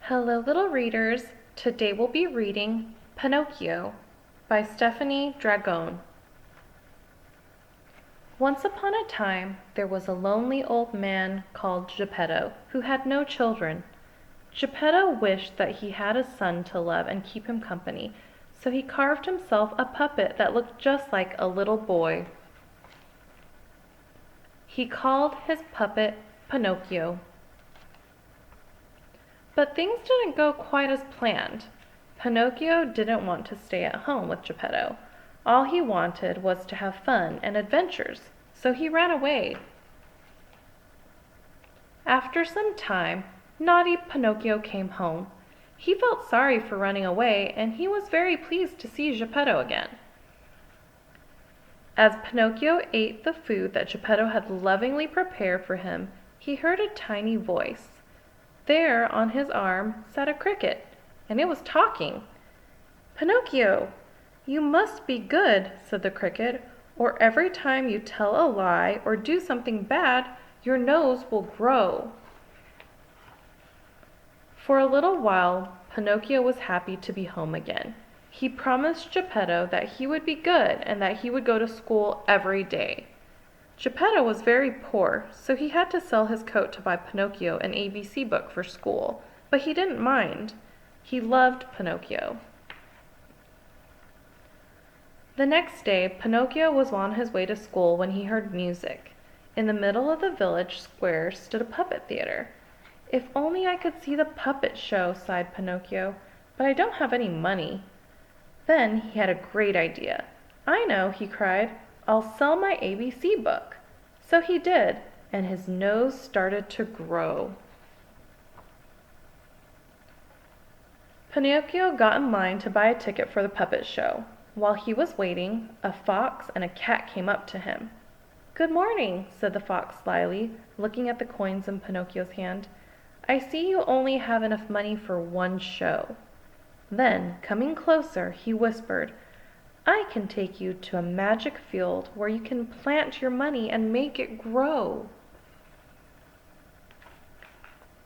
Hello, little readers. Today we'll be reading Pinocchio by Stephanie Dragone. Once upon a time, there was a lonely old man called Geppetto who had no children. Geppetto wished that he had a son to love and keep him company, so he carved himself a puppet that looked just like a little boy. He called his puppet Pinocchio. But things didn't go quite as planned. Pinocchio didn't want to stay at home with Geppetto. All he wanted was to have fun and adventures, so he ran away. After some time, naughty Pinocchio came home. He felt sorry for running away, and he was very pleased to see Geppetto again. As Pinocchio ate the food that Geppetto had lovingly prepared for him, he heard a tiny voice. There on his arm sat a cricket, and it was talking. "Pinocchio, you must be good," said the cricket, "or every time you tell a lie or do something bad, your nose will grow." For a little while, Pinocchio was happy to be home again. He promised Geppetto that he would be good and that he would go to school every day. Geppetto was very poor, so he had to sell his coat to buy Pinocchio an ABC book for school, but he didn't mind. He loved Pinocchio. The next day, Pinocchio was on his way to school when he heard music. In the middle of the village square stood a puppet theater. "If only I could see the puppet show," sighed Pinocchio, "but I don't have any money." Then he had a great idea. "I know," he cried. "I'll sell my ABC book." So he did, and his nose started to grow. Pinocchio got in line to buy a ticket for the puppet show. While he was waiting, a fox and a cat came up to him. "Good morning," said the fox slyly, looking at the coins in Pinocchio's hand. "I see you only have enough money for one show." Then, coming closer, he whispered, "I can take you to a magic field where you can plant your money and make it grow."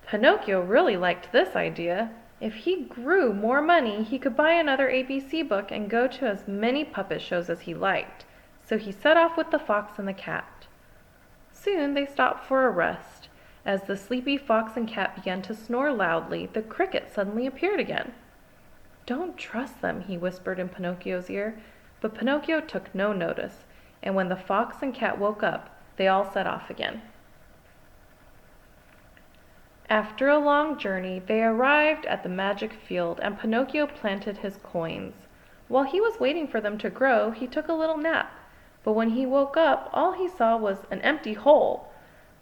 Pinocchio really liked this idea. If he grew more money, he could buy another ABC book and go to as many puppet shows as he liked. So he set off with the fox and the cat. Soon they stopped for a rest. As the sleepy fox and cat began to snore loudly, the cricket suddenly appeared again. "Don't trust them," he whispered in Pinocchio's ear, but Pinocchio took no notice, and when the fox and cat woke up, they all set off again. After a long journey, they arrived at the magic field, and Pinocchio planted his coins. While he was waiting for them to grow, he took a little nap, but when he woke up, all he saw was an empty hole.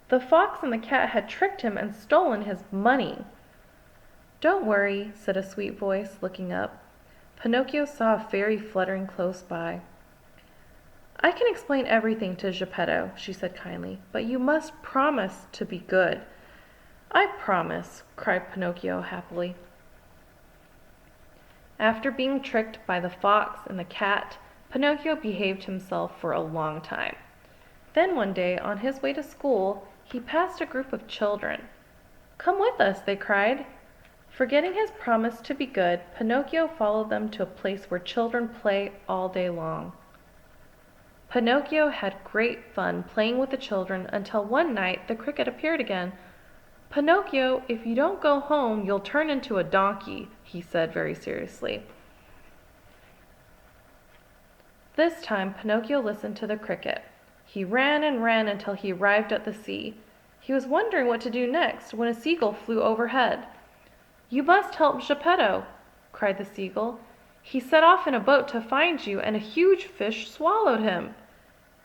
The fox and the cat had tricked him and stolen his money. "Don't worry," said a sweet voice, looking up. Pinocchio saw a fairy fluttering close by. "I can explain everything to Geppetto," she said kindly, "but you must promise to be good." "I promise," cried Pinocchio happily. After being tricked by the fox and the cat, Pinocchio behaved himself for a long time. Then one day, on his way to school, he passed a group of children. "Come with us," they cried. Forgetting his promise to be good, Pinocchio followed them to a place where children play all day long. Pinocchio had great fun playing with the children until one night the cricket appeared again. "Pinocchio, if you don't go home, you'll turn into a donkey," he said very seriously. This time Pinocchio listened to the cricket. He ran and ran until he arrived at the sea. He was wondering what to do next when a seagull flew overhead. "You must help Geppetto," cried the seagull. "He set off in a boat to find you, and a huge fish swallowed him."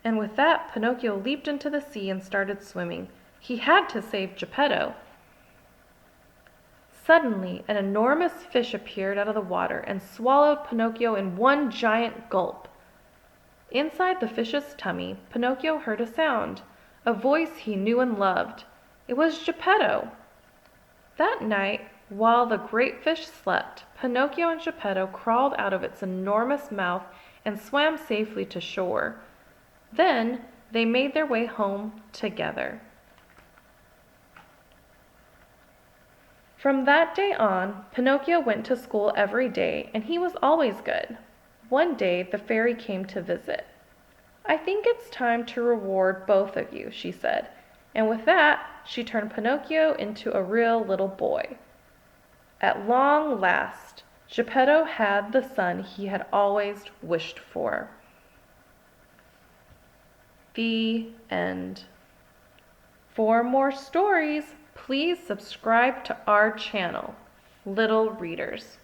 And with that, Pinocchio leaped into the sea and started swimming. He had to save Geppetto. Suddenly, an enormous fish appeared out of the water and swallowed Pinocchio in one giant gulp. Inside the fish's tummy, Pinocchio heard a sound, a voice he knew and loved. It was Geppetto. That night, while the great fish slept, Pinocchio and Geppetto crawled out of its enormous mouth and swam safely to shore. Then they made their way home together. From that day on, Pinocchio went to school every day, and he was always good. One day, the fairy came to visit. "I think it's time to reward both of you," she said, and with that, she turned Pinocchio into a real little boy. At long last, Geppetto had the son he had always wished for. The end. For more stories, please subscribe to our channel, Little Readers.